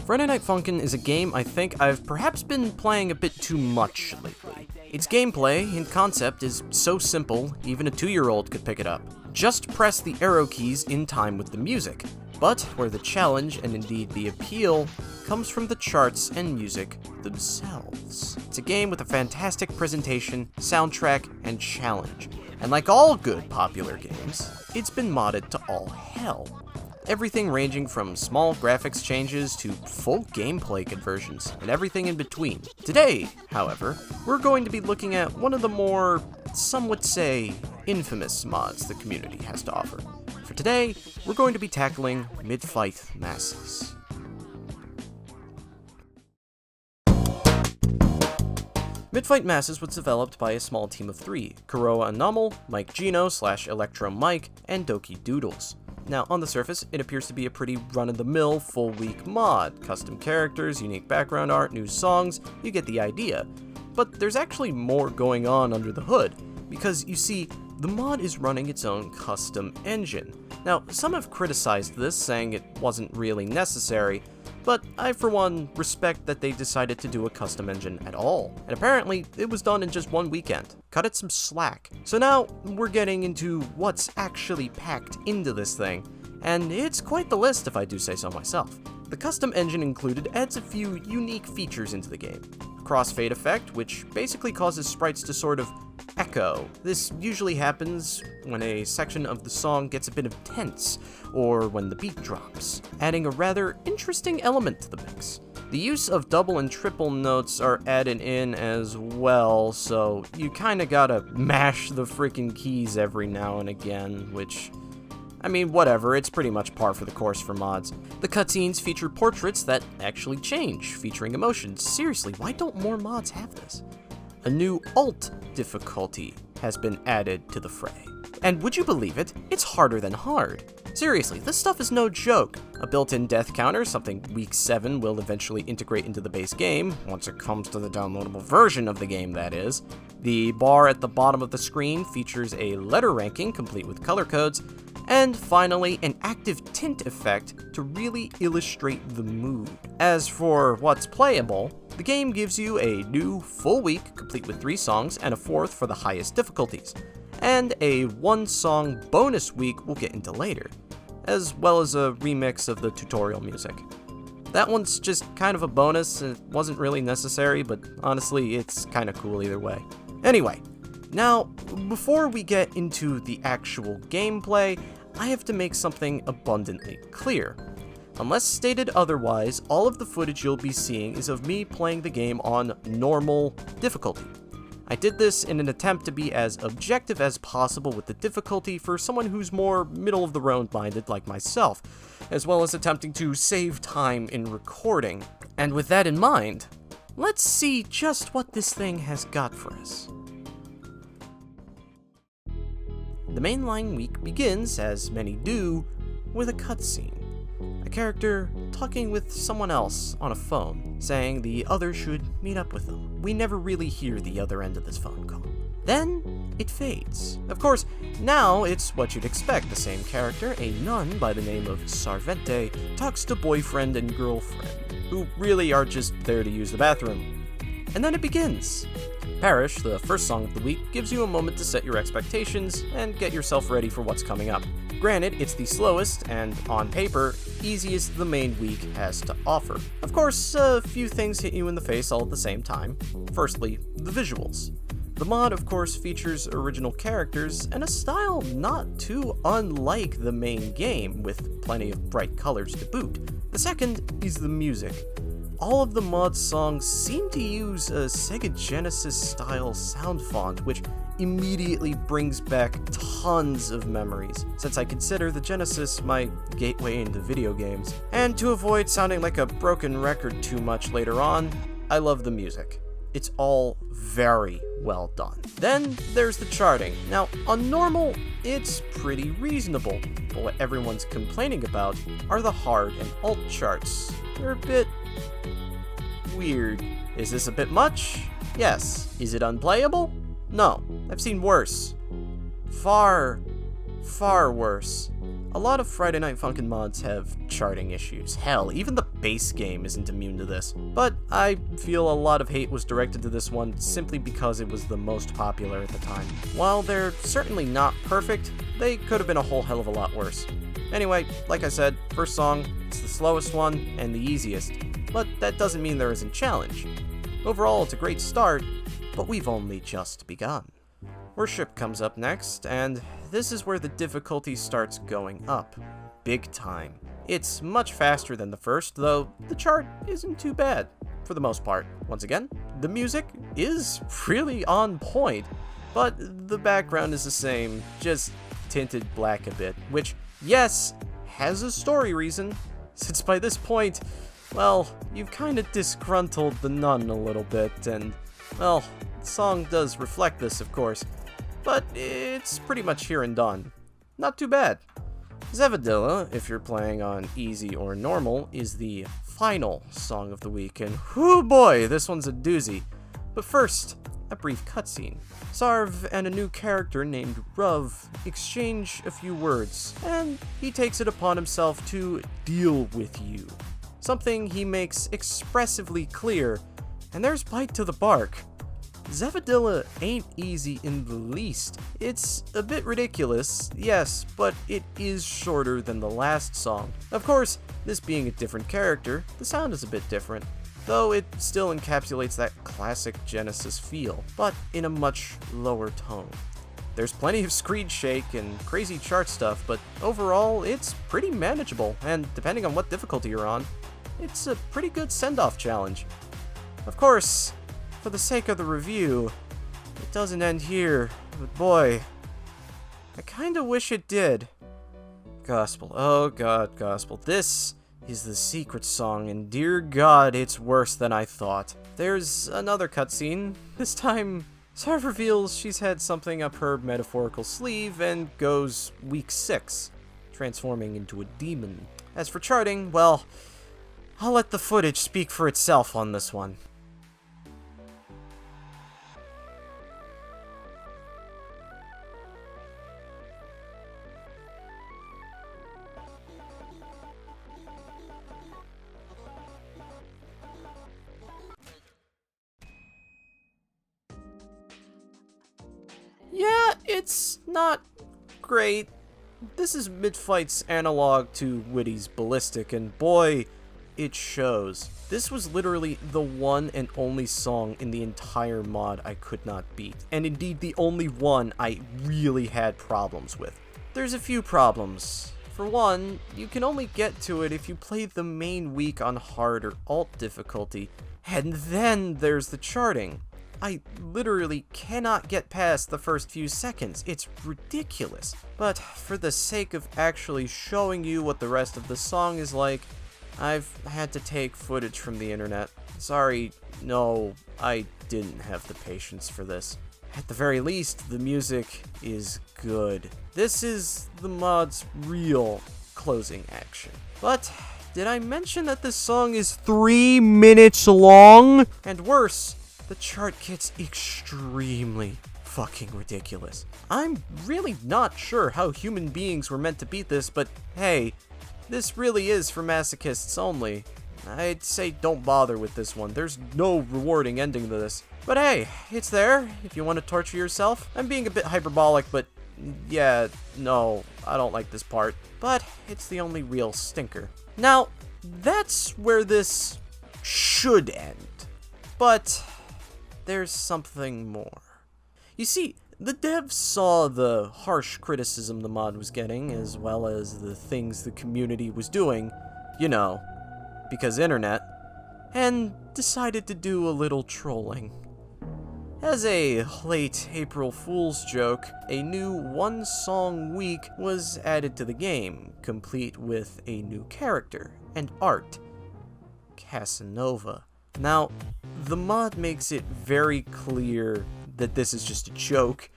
Friday Night Funkin' is a game I think I've perhaps been playing a bit too much lately. Its gameplay and concept is so simple, even a 2-year-old could pick it up. Just press the arrow keys in time with the music, but where the challenge, and indeed the appeal, comes from the charts and music themselves. It's a game with a fantastic presentation, soundtrack, and challenge, and like all good popular games, it's been modded to all hell. Everything ranging from small graphics changes to full gameplay conversions, and everything in between. Today, however, we're going to be looking at one of the more, some would say, infamous mods the community has to offer. For today, we're going to be tackling Mid-Fight Masses. Mid-Fight Masses was developed by a small team of 3, KuroAo-Anomal, Mike Gino / Electro-Mike, and Dokki.Doodlez. Now, on the surface, it appears to be a pretty run-of-the-mill, full-week mod. Custom characters, unique background art, new songs, you get the idea. But there's actually more going on under the hood, because, you see, the mod is running its own custom engine. Now, some have criticized this, saying it wasn't really necessary, but I, for one, respect that they decided to do a custom engine at all. And apparently, it was done in just one weekend. Cut it some slack. So now, we're getting into what's actually packed into this thing, and it's quite the list if I do say so myself. The custom engine included adds a few unique features into the game. A crossfade effect, which basically causes sprites to sort of echo. This usually happens when a section of the song gets a bit of tense, or when the beat drops, adding a rather interesting element to the mix. The use of double and triple notes are added in as well, so you kinda gotta mash the freaking keys every now and again, which, I mean, whatever, it's pretty much par for the course for mods. The cutscenes feature portraits that actually change, featuring emotions. Seriously, why don't more mods have this? A new alt difficulty has been added to the fray. And would you believe it? It's harder than hard. Seriously, this stuff is no joke. A built-in death counter, something Week 7 will eventually integrate into the base game, once it comes to the downloadable version of the game, that is. The bar at the bottom of the screen features a letter ranking, complete with color codes, and finally, an active tint effect to really illustrate the mood. As for what's playable, the game gives you a new full week, complete with 3 songs, and a 4th for the highest difficulties, and a 1-song bonus week we'll get into later, as well as a remix of the tutorial music. That one's just kind of a bonus, and it wasn't really necessary, but honestly, it's kinda cool either way. Anyway, now, before we get into the actual gameplay, I have to make something abundantly clear. Unless stated otherwise, all of the footage you'll be seeing is of me playing the game on normal difficulty. I did this in an attempt to be as objective as possible with the difficulty for someone who's more middle-of-the-road minded like myself, as well as attempting to save time in recording. And with that in mind, let's see just what this thing has got for us. The mainline week begins, as many do, with a cutscene. A character talking with someone else on a phone, saying the other should meet up with them. We never really hear the other end of this phone call. Then, it fades. Of course, now it's what you'd expect. The same character, a nun by the name of Sarvente, talks to boyfriend and girlfriend, who really are just there to use the bathroom. And then it begins. Parish, the first song of the week, gives you a moment to set your expectations and get yourself ready for what's coming up. Granted, it's the slowest and, on paper, easiest the main week has to offer. Of course, a few things hit you in the face all at the same time. Firstly, the visuals. The mod, of course, features original characters and a style not too unlike the main game, with plenty of bright colors to boot. The second is the music. All of the mod songs seem to use a Sega Genesis-style sound font, which immediately brings back tons of memories, since I consider the Genesis my gateway into video games. And to avoid sounding like a broken record too much later on, I love the music. It's all very well done. Then there's the charting. Now, on normal, it's pretty reasonable, but what everyone's complaining about are the hard and alt charts. They're a bit weird. Is this a bit much? Yes. Is it unplayable? No. I've seen worse. Far worse. A lot of Friday Night Funkin' mods have charting issues. Hell, even the base game isn't immune to this. But I feel a lot of hate was directed to this one simply because it was the most popular at the time. While they're certainly not perfect, they could have been a whole hell of a lot worse. Anyway, like I said, first song, it's the slowest one and the easiest, but that doesn't mean there isn't challenge. Overall, it's a great start, but we've only just begun. Worship comes up next, and this is where the difficulty starts going up. Big time. It's much faster than the first, though the chart isn't too bad, for the most part. Once again, the music is really on point, but the background is the same, just tinted black a bit, which, yes, has a story reason, since by this point, well, you've kinda disgruntled the nun a little bit, and, well, the song does reflect this, of course, but it's pretty much here and done. Not too bad. Zavadela, if you're playing on easy or normal, is the final song of the week, and whoo boy, this one's a doozy. But first, a brief cutscene. Sarv and a new character named Ruv exchange a few words, and he takes it upon himself to deal with you. Something he makes expressively clear, and there's bite to the bark. Zavadela ain't easy in the least. It's a bit ridiculous, yes, but it is shorter than the last song. Of course, this being a different character, the sound is a bit different, though it still encapsulates that classic Genesis feel, but in a much lower tone. There's plenty of screen shake and crazy chart stuff, but overall, it's pretty manageable, and depending on what difficulty you're on, it's a pretty good send-off challenge. Of course, for the sake of the review, it doesn't end here, but boy, I kinda wish it did. Gospel, oh god, Gospel, this is the secret song, and dear god, it's worse than I thought. There's another cutscene. This time, Sarv reveals she's had something up her metaphorical sleeve and goes week 6, transforming into a demon. As for charting, well, I'll let the footage speak for itself on this one. Yeah, it's not great. This is mid-fight's analog to Witty's Ballistic, and boy, it shows. This was literally the one and only song in the entire mod I could not beat, and indeed the only one I really had problems with. There's a few problems. For one, you can only get to it if you play the main week on hard or alt difficulty, and then there's the charting. I literally cannot get past the first few seconds. It's ridiculous. But for the sake of actually showing you what the rest of the song is like, I've had to take footage from the internet. Sorry, no, I didn't have the patience for this. At the very least, the music is good. This is the mod's real closing action. But did I mention that this song is 3 minutes long? And worse, the chart gets extremely fucking ridiculous. I'm really not sure how human beings were meant to beat this, but hey, this really is for masochists only. I'd say don't bother with this one. There's no rewarding ending to this. But hey, it's there if you want to torture yourself. I'm being a bit hyperbolic, but yeah, no, I don't like this part. But it's the only real stinker. Now, that's where this should end. But there's something more. You see, the devs saw the harsh criticism the mod was getting, as well as the things the community was doing, you know, because internet, and decided to do a little trolling. As a late April Fool's joke, a new one-song week was added to the game, complete with a new character and art, Casanova. Now, the mod makes it very clear that this is just a joke,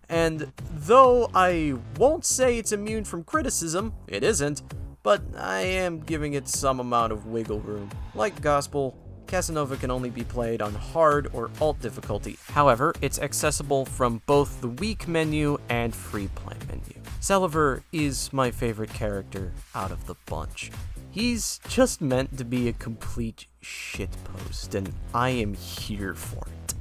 and though I won't say it's immune from criticism, it isn't, but I am giving it some amount of wiggle room. Like Gospel, Casanova can only be played on hard or alt difficulty. However, it's accessible from both the week menu and free play menu. Celaver is my favorite character out of the bunch. He's just meant to be a complete shitpost, and I am here for it.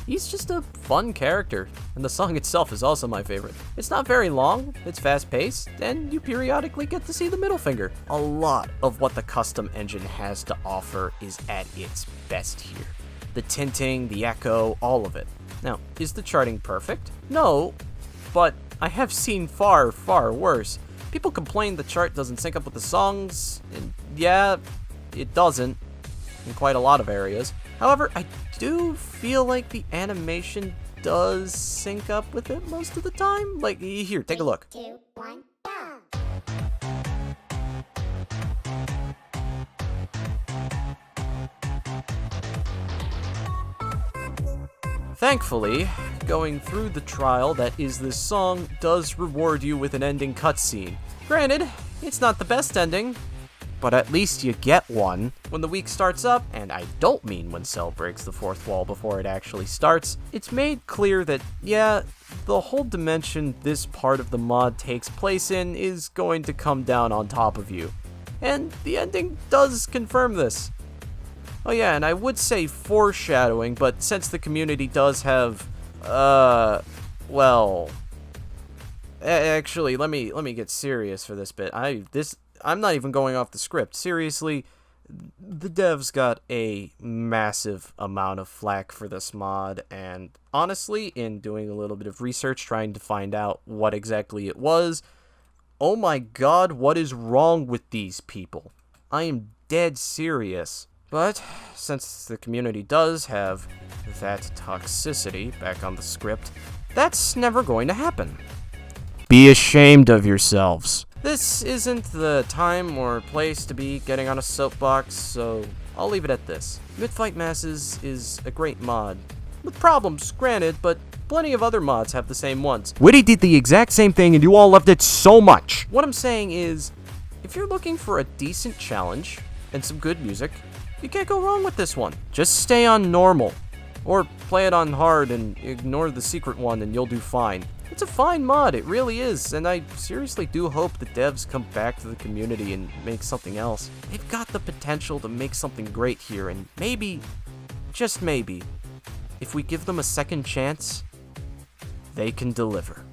He's just a fun character, and the song itself is also my favorite. It's not very long, it's fast-paced, and you periodically get to see the middle finger. A lot of what the custom engine has to offer is at its best here. The tinting, the echo, all of it. Now, is the charting perfect? No, but I have seen far, far worse. People complain the chart doesn't sync up with the songs, and yeah, it doesn't in quite a lot of areas. However, I do feel like the animation does sync up with it most of the time. Like, here, take a look. 3, 2, 1, go! Thankfully, going through the trial that is this song does reward you with an ending cutscene. Granted, it's not the best ending, but at least you get one. When the week starts up, and I don't mean when Cell breaks the fourth wall before it actually starts, it's made clear that, yeah, the whole dimension this part of the mod takes place in is going to come down on top of you. And the ending does confirm this. Oh yeah, and I would say foreshadowing, but since the community does have, well, actually, let me get serious for this bit. I'm not even going off the script. Seriously, the devs got a massive amount of flack for this mod, and honestly, in doing a little bit of research trying to find out what exactly it was, oh my god, what is wrong with these people? I am dead serious. But since the community does have that toxicity back on the script, that's never going to happen. Be ashamed of yourselves. This isn't the time or place to be getting on a soapbox, so I'll leave it at this. Mid-Fight Masses is a great mod. With problems, granted, but plenty of other mods have the same ones. Witty did the exact same thing and you all loved it so much. What I'm saying is, if you're looking for a decent challenge and some good music, you can't go wrong with this one. Just stay on normal, or play it on hard and ignore the secret one and you'll do fine. It's a fine mod, it really is, and I seriously do hope the devs come back to the community and make something else. They've got the potential to make something great here, and maybe, just maybe, if we give them a second chance, they can deliver.